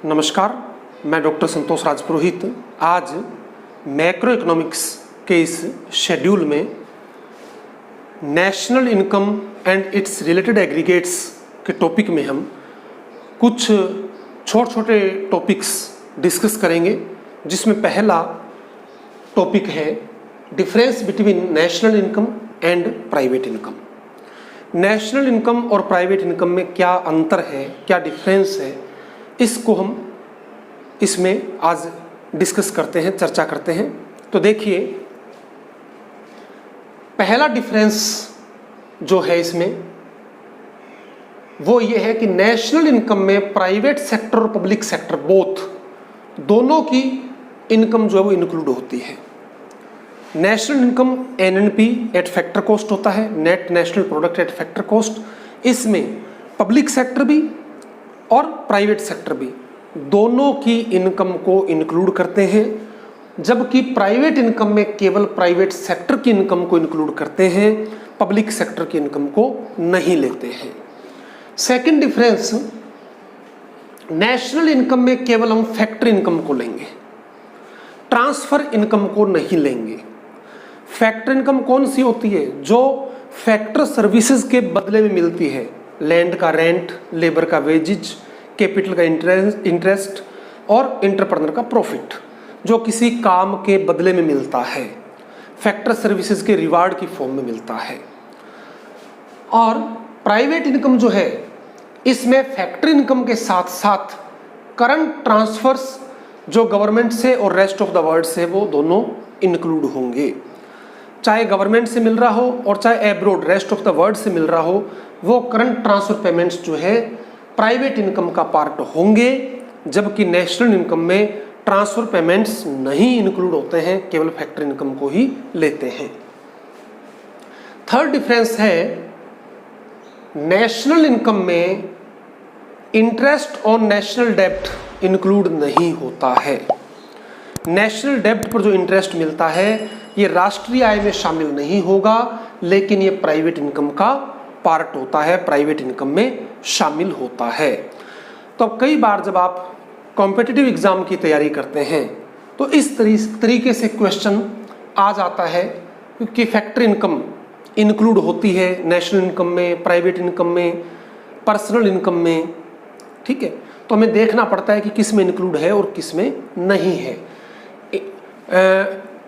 नमस्कार, मैं डॉक्टर संतोष राज पुरोहित आज मैक्रो इकोनॉमिक्स के इस शेड्यूल में national income and it's related aggregates के टॉपिक में हम कुछ छोटे छोटे टॉपिक्स डिस्कस करेंगे, जिसमें पहला टॉपिक है difference between national income and private income. National income और प्राइवेट इनकम में क्या अंतर है, क्या डिफरेंस है, इसको हम इसमें आज डिस्कस करते हैं, चर्चा करते हैं। तो देखिए, पहला डिफरेंस जो है इसमें वो ये है कि नेशनल इनकम में प्राइवेट सेक्टर और पब्लिक सेक्टर दोनों की इनकम जो है वो इंक्लूड होती है। National income NNP eight factor cost होता है, net national product at factor cost. इसमें पब्लिक सेक्टर भी और प्राइवेट सेक्टर भी दोनों की इनकम को इंक्लूड करते हैं, जबकि प्राइवेट इनकम में केवल प्राइवेट सेक्टर की इनकम को इंक्लूड करते हैं, पब्लिक सेक्टर की इनकम को नहीं लेते हैं। सेकंड डिफरेंस, नेशनल इनकम में केवल हम फैक्टर इनकम को लेंगे, ट्रांसफर इनकम को नहीं लेंगे। फैक्टर इनकम कौन सी होती है? जो फैक्टर सर्विसेज के बदले में मिलती है, लैंड का रेंट, लेबर का वेजेज, कैपिटल का इंटरेस्ट और एंटरप्रेन्योर का प्रॉफिट, जो किसी काम के बदले में मिलता है, फैक्टर सर्विसेज के रिवार्ड की फॉर्म में मिलता है। और प्राइवेट इनकम जो है, इसमें फैक्टर इनकम के साथ साथ करंट ट्रांसफर्स जो गवर्नमेंट से और रेस्ट ऑफ द वर्ल्ड से, वो दोनों इंक्लूड होंगे। चाहे गवर्नमेंट से मिल रहा हो और चाहे abroad rest of the world से मिल रहा हो, वो करंट ट्रांसफर पेमेंट्स जो है प्राइवेट इनकम का पार्ट होंगे, जबकि नेशनल इनकम में ट्रांसफर पेमेंट्स नहीं इंक्लूड होते हैं, केवल फैक्टर इनकम को ही लेते हैं। थर्ड डिफरेंस है, नेशनल इनकम में इंटरेस्ट ऑन नेशनल डेब्ट इंक्लूड नहीं होता है। नेशनल डेब्ट पर जो इंटरेस्ट मिलता है, ये राष्ट्रीय आय में शामिल नहीं होगा, लेकिन ये प्राइवेट इनकम का पार्ट होता है, प्राइवेट इनकम में शामिल होता है। तो कई बार जब आप कॉम्पिटिटिव एग्जाम की तैयारी करते हैं तो इस तरीके से क्वेश्चन आ जाता है कि फैक्टर इनकम इंक्लूड होती है नेशनल इनकम में, प्राइवेट इनकम में, पर्सनल इनकम में, ठीक है। तो हमें देखना पड़ता है कि किस में इंक्लूड है और किस में नहीं है।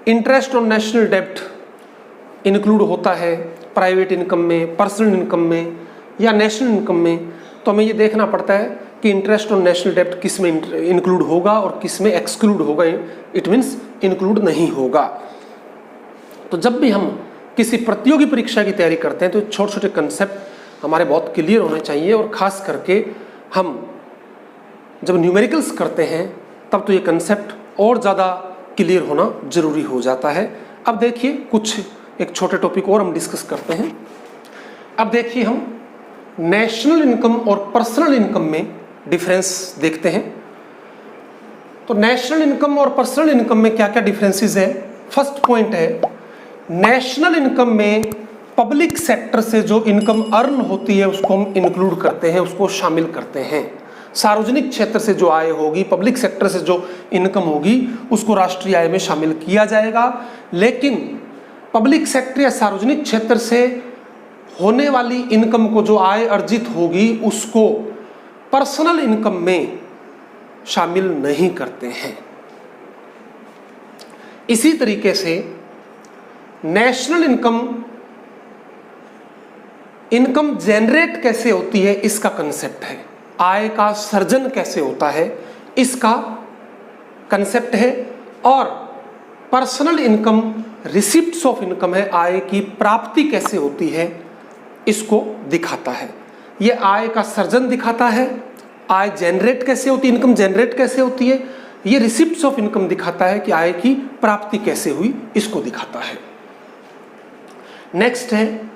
इंटरेस्ट ऑन नेशनल डेब्ट इंक्लूड होता है प्राइवेट इनकम में, पर्सनल इनकम में या नेशनल इनकम में, तो हमें ये देखना पड़ता है कि इंटरेस्ट ऑन नेशनल डेब्ट किस में इंक्लूड होगा और किस में एक्सक्लूड होगा, इट मीन्स इंक्लूड नहीं होगा। तो जब भी हम किसी प्रतियोगी परीक्षा की तैयारी करते हैं तो छोटे छोटे कंसेप्ट हमारे बहुत क्लियर होने चाहिए, और ख़ास करके हम जब न्यूमेरिकल्स करते हैं तब तो ये कंसेप्ट और ज़्यादा क्लियर होना ज़रूरी हो जाता है। अब देखिए, कुछ एक छोटे टॉपिक और हम डिस्कस करते हैं। अब देखिए, हम नेशनल इनकम और पर्सनल इनकम में डिफरेंस देखते हैं। तो नेशनल इनकम और पर्सनल इनकम में क्या क्या डिफरेंसेस है? फर्स्ट पॉइंट है, नेशनल इनकम में पब्लिक सेक्टर से जो इनकम अर्न होती है उसको हम इंक्लूड करते हैं, उसको शामिल करते हैं। सार्वजनिक क्षेत्र से जो आय होगी, पब्लिक सेक्टर से जो इनकम होगी, उसको राष्ट्रीय आय में शामिल किया जाएगा। लेकिन पब्लिक सेक्टर या सार्वजनिक क्षेत्र से होने वाली इनकम को, जो आय अर्जित होगी, उसको पर्सनल इनकम में शामिल नहीं करते हैं। इसी तरीके से नेशनल इनकम जनरेट कैसे होती है, इसका कंसेप्ट है। आय का सर्जन कैसे होता है, इसका कंसेप्ट है। और personal income receipts of income है, आय की प्राप्ति कैसे होती है, इसको दिखाता है। ये आय का सर्जन दिखाता है, आय जनरेट कैसे होती है, इनकम जनरेट कैसे होती है। ये रिसिप्ट्स ऑफ इनकम दिखाता है कि आय की प्राप्ति कैसे हुई, इसको दिखाता है। नेक्स्ट है,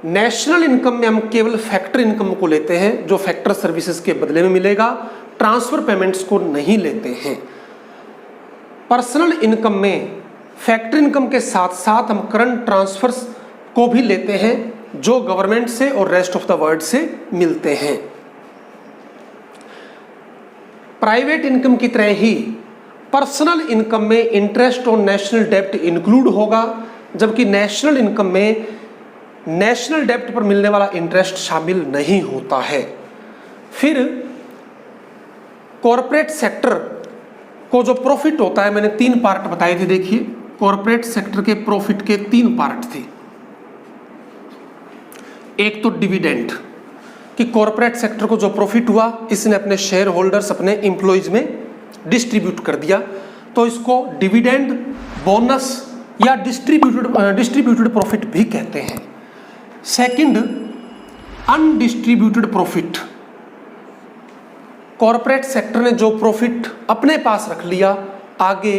नेशनल इनकम में हम केवल फैक्टर इनकम को लेते हैं, जो फैक्टर सर्विसेज के बदले में मिलेगा, ट्रांसफर पेमेंट्स को नहीं लेते हैं। पर्सनल इनकम में फैक्टर इनकम के साथ साथ हम करंट ट्रांसफर्स को भी लेते हैं, जो गवर्नमेंट से और रेस्ट ऑफ द वर्ल्ड से मिलते हैं। प्राइवेट इनकम की तरह ही पर्सनल इनकम में इंटरेस्ट ऑन नेशनल डेब्ट इंक्लूड होगा, जबकि नेशनल इनकम में नेशनल डेब्ट पर मिलने वाला इंटरेस्ट शामिल नहीं होता है। फिर कॉरपोरेट सेक्टर को जो प्रॉफिट होता है, मैंने 3 पार्ट बताए थे। देखिए, कॉरपोरेट सेक्टर के प्रॉफिट के 3 पार्ट थे। एक तो डिविडेंड, कि कॉरपोरेट सेक्टर को जो प्रॉफिट हुआ इसने अपने शेयर होल्डर्स, अपने एम्प्लॉइज में डिस्ट्रीब्यूट कर दिया, तो इसको डिविडेंड, बोनस या डिस्ट्रीब्यूटेड प्रॉफिट भी कहते हैं। Second, undistributed profit, corporate sector ने जो प्रॉफिट अपने पास रख लिया, आगे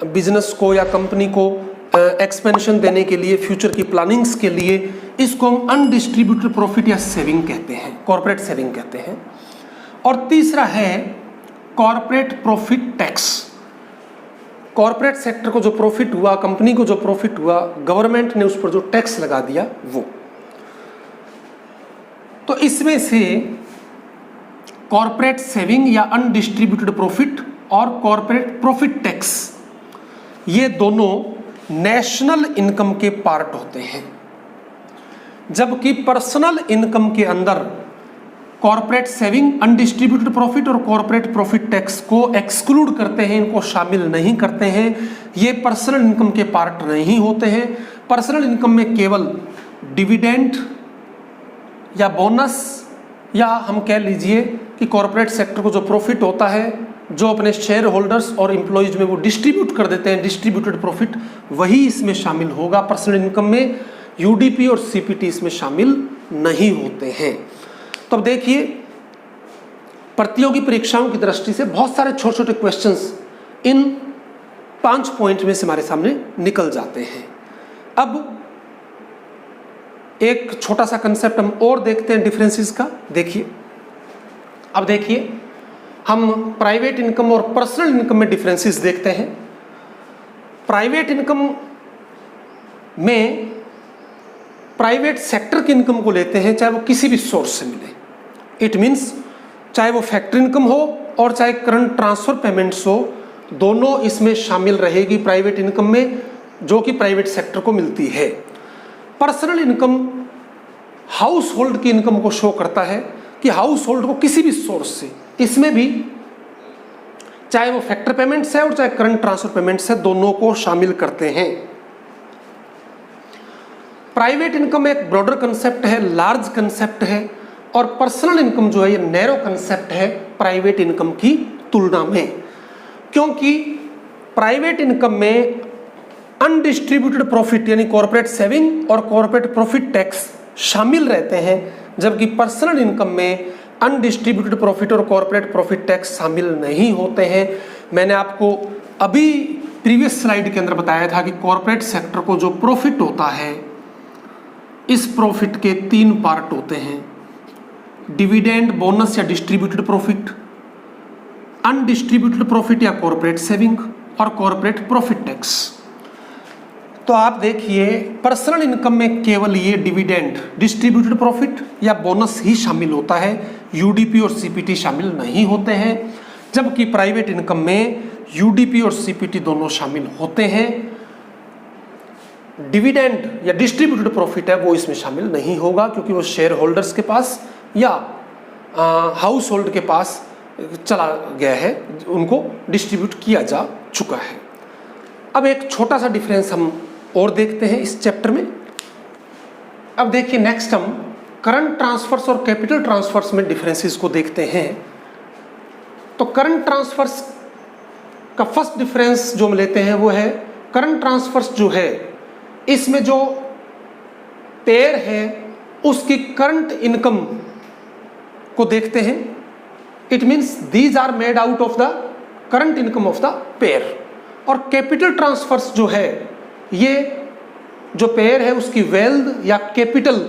बिजनेस को या कंपनी को एक्सपेंशन देने के लिए, फ्यूचर की प्लानिंग्स के लिए, इसको हम अनडिस्ट्रीब्यूटेड प्रॉफिट या सेविंग कहते हैं, कॉरपोरेट सेविंग कहते हैं। और तीसरा है corporate profit tax. Corporate sector को जो प्रॉफिट हुआ, कंपनी को जो प्रॉफिट हुआ, गवर्नमेंट ने उस पर जो टैक्स लगा दिया वो। तो इसमें से कॉरपोरेट सेविंग या अनडिस्ट्रीब्यूटेड प्रॉफिट और कॉरपोरेट प्रॉफिट टैक्स, ये दोनों नेशनल इनकम के पार्ट होते हैं, जबकि पर्सनल इनकम के अंदर कॉरपोरेट सेविंग, अनडिस्ट्रीब्यूटेड प्रॉफिट और कॉरपोरेट प्रॉफिट टैक्स को एक्सक्लूड करते हैं, इनको शामिल नहीं करते हैं। ये पर्सनल इनकम के पार्ट नहीं होते हैं। पर्सनल इनकम में केवल डिविडेंड या बोनस, या हम कह लीजिए कि कॉरपोरेट सेक्टर को जो प्रॉफिट होता है, जो अपने शेयर होल्डर्स और एम्प्लॉइज में वो डिस्ट्रीब्यूट कर देते हैं, डिस्ट्रीब्यूटेड प्रॉफिट, वही इसमें शामिल होगा। पर्सनल इनकम में यूडीपी और सीपीटी इसमें शामिल नहीं होते हैं। तो अब देखिए, प्रतियोगी परीक्षाओं की दृष्टि से बहुत सारे छोटे छोटे क्वेश्चंस इन 5 पॉइंट में से हमारे सामने निकल जाते हैं। अब एक छोटा सा कंसेप्ट हम और देखते हैं डिफरेंसेस का। देखिए, अब देखिए, हम प्राइवेट इनकम और पर्सनल इनकम में डिफरेंसेस देखते हैं। प्राइवेट इनकम में प्राइवेट सेक्टर की इनकम को लेते हैं, चाहे वो किसी भी सोर्स से मिले। इट मीन्स चाहे वो फैक्ट्री इनकम हो और चाहे करंट ट्रांसफर पेमेंट्स हो, दोनों इसमें शामिल रहेगी प्राइवेट इनकम में, जो कि प्राइवेट सेक्टर को मिलती है। पर्सनल इनकम हाउस होल्ड की इनकम को शो करता है कि हाउस होल्ड को किसी भी सोर्स से, इसमें भी चाहे वो फैक्टर पेमेंट्स है और चाहे करंट ट्रांसफर पेमेंट्स है, दोनों को शामिल करते हैं। प्राइवेट इनकम एक ब्रॉडर कंसेप्ट है, लार्ज कंसेप्ट है, और पर्सनल इनकम जो है ये नैरो कंसेप्ट है प्राइवेट इनकम की तुलना में, क्योंकि प्राइवेट इनकम में अनडिस्ट्रीब्यूटेड प्रॉफिट यानी कॉर्पोरेट सेविंग और कॉर्पोरेट प्रॉफिट टैक्स शामिल रहते हैं, जबकि पर्सनल इनकम में अनडिस्ट्रीब्यूटेड प्रॉफिट और कॉर्पोरेट प्रॉफिट टैक्स शामिल नहीं होते हैं। मैंने आपको अभी प्रीवियस स्लाइड के अंदर बताया था कि कॉर्पोरेट सेक्टर को जो प्रॉफिट होता है, इस प्रॉफिट के 3 पार्ट होते हैं: डिविडेंड, बोनस या डिस्ट्रीब्यूटेड प्रॉफिट, अनडिस्ट्रीब्यूटेड प्रॉफिट या कॉर्पोरेट सेविंग, और कॉर्पोरेट प्रॉफिट टैक्स। तो आप देखिए, पर्सनल इनकम में केवल ये डिविडेंड, डिस्ट्रीब्यूटेड प्रॉफिट या बोनस ही शामिल होता है, यूडीपी और सीपीटी शामिल नहीं होते हैं, जबकि प्राइवेट इनकम में यूडीपी और सीपीटी दोनों शामिल होते हैं। डिविडेंड या डिस्ट्रीब्यूटेड प्रॉफिट है वो इसमें शामिल नहीं होगा, क्योंकि वो शेयर होल्डर्स के पास या हाउस होल्ड के पास चला गया है, उनको डिस्ट्रीब्यूट किया जा चुका है। अब एक छोटा सा डिफरेंस हम और देखते हैं इस चैप्टर में। अब देखिए, नेक्स्ट हम करंट ट्रांसफर्स और कैपिटल ट्रांसफर्स में डिफरेंसेस को देखते हैं। तो करंट ट्रांसफर्स का फर्स्ट डिफरेंस जो हम लेते हैं वो है, करंट ट्रांसफर्स जो है इसमें जो पेयर है उसकी करंट इनकम को देखते हैं। It means these are made out of the current income of the payer. और कैपिटल ट्रांसफर्स जो है, ये जो पेयर है उसकी वेल्थ या कैपिटल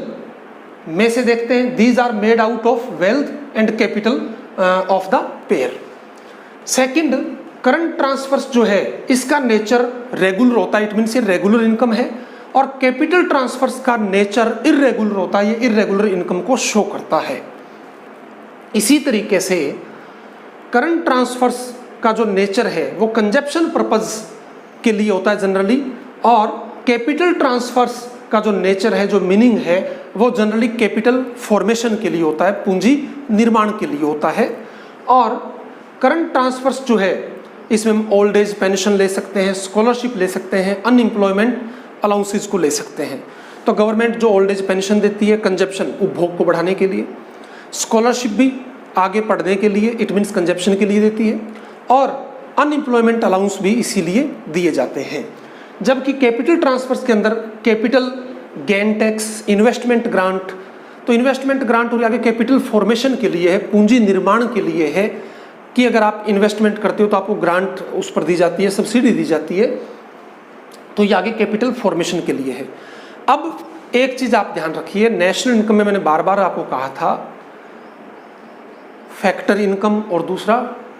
में से देखते हैं। These are made out of wealth and capital of the payer. Second, current transfers जो है इसका नेचर रेगुलर होता है, इट मीन्स ये रेगुलर इनकम है, और कैपिटल ट्रांसफर्स का नेचर इर्रेगुलर होता है, ये इर्रेगुलर इनकम को शो करता है। इसी तरीके से करंट ट्रांसफर्स का जो नेचर है वो कंजप्शन पर्पज के लिए होता है जनरली, और कैपिटल ट्रांसफर्स का जो नेचर है, जो मीनिंग है, वो जनरली कैपिटल फॉर्मेशन के लिए होता है, पूंजी निर्माण के लिए होता है। और करंट ट्रांसफर्स जो है इसमें हम ओल्ड एज पेंशन ले सकते हैं, स्कॉलरशिप ले सकते हैं, अनएम्प्लॉयमेंट अलाउंसेस को ले सकते हैं। तो गवर्नमेंट जो ओल्ड एज पेंशन देती है कंजप्शन, उपभोग को बढ़ाने के लिए, स्कॉलरशिप भी आगे पढ़ने के लिए, इट मीन्स कंजप्शन के लिए देती है, और अनएम्प्लॉयमेंट अलाउंस भी इसीलिए दिए जाते हैं। जबकि कैपिटल ट्रांसफर्स के अंदर capital gain tax, investment grant, तो इन्वेस्टमेंट ग्रांट और आगे कैपिटल फॉर्मेशन के लिए है, पूंजी निर्माण के लिए है कि अगर आप इन्वेस्टमेंट करते हो तो आपको ग्रांट उस पर दी जाती है, सब्सिडी दी जाती है, तो ये आगे कैपिटल फॉर्मेशन के लिए है। अब एक चीज़ आप ध्यान रखिए, नेशनल इनकम में मैंने बार बार आपको कहा था फैक्टर इनकम और दूसरा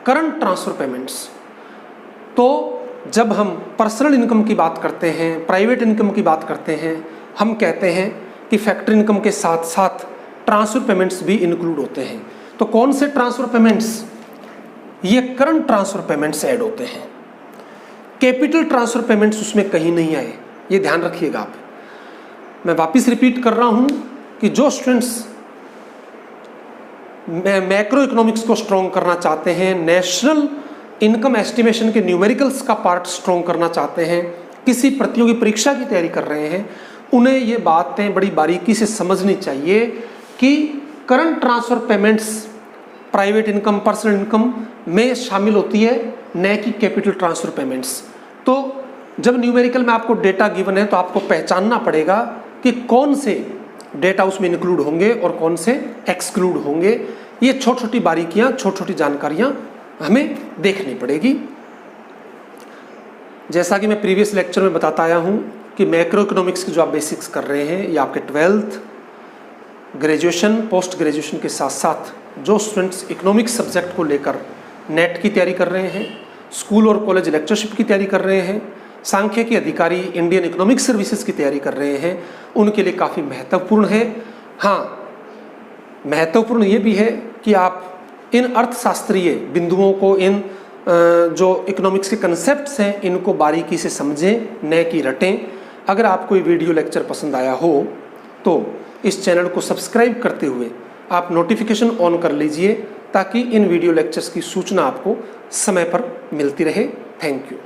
करंट ट्रांसफर पेमेंट्स। तो जब हम पर्सनल इनकम की बात करते हैं, प्राइवेट इनकम की बात करते हैं, हम कहते हैं कि फैक्टर इनकम के साथ साथ ट्रांसफर पेमेंट्स भी इंक्लूड होते हैं। तो कौन से ट्रांसफर पेमेंट्स? ये करंट ट्रांसफर पेमेंट्स ऐड होते हैं, कैपिटल ट्रांसफर पेमेंट्स उसमें कहीं नहीं आए, ये ध्यान रखिएगा आप। मैं वापस रिपीट कर रहा हूँ कि जो स्टूडेंट्स मैक्रो इकोनॉमिक्स को स्ट्रॉन्ग करना चाहते हैं, नेशनल इनकम एस्टिमेशन के न्यूमेरिकल्स का पार्ट स्ट्रॉन्ग करना चाहते हैं, किसी प्रतियोगी परीक्षा की तैयारी कर रहे हैं, उन्हें ये बातें बड़ी बारीकी से समझनी चाहिए कि current transfer payments private income, personal income में शामिल होती है, न कि कैपिटल ट्रांसफर पेमेंट्स। तो जब न्यूमेरिकल में आपको डेटा गिवन है तो आपको पहचानना पड़ेगा कि कौन से डेटा उसमें इंक्लूड होंगे और कौन से एक्सक्लूड होंगे। ये छोटी छोटी बारीकियाँ, छोटी छोटी जानकारियाँ हमें देखनी पड़ेगी। जैसा कि मैं प्रीवियस लेक्चर में बताता आया हूँ कि मैक्रो इकोनॉमिक्स की जो आप बेसिक्स कर रहे हैं, ये आपके 12th, ग्रेजुएशन, पोस्ट ग्रेजुएशन के साथ साथ जो स्टूडेंट्स इकोनॉमिक्स सब्जेक्ट को लेकर नेट की तैयारी कर रहे हैं, स्कूल और कॉलेज लेक्चरशिप की तैयारी कर रहे हैं, सांख्यिकी अधिकारी, इंडियन इकोनॉमिक सर्विसेज की तैयारी कर रहे हैं, उनके लिए काफ़ी महत्वपूर्ण है। हाँ, महत्वपूर्ण ये भी है कि आप इन अर्थशास्त्रीय बिंदुओं को, इन जो इकोनॉमिक्स के कंसेप्ट्स हैं, इनको बारीकी से समझें, न कि रटें। अगर आपको ये वीडियो लेक्चर पसंद आया हो तो इस चैनल को सब्सक्राइब करते हुए आप नोटिफिकेशन ऑन कर लीजिए ताकि इन वीडियो लेक्चर्स की सूचना आपको समय पर मिलती रहे। Thank you.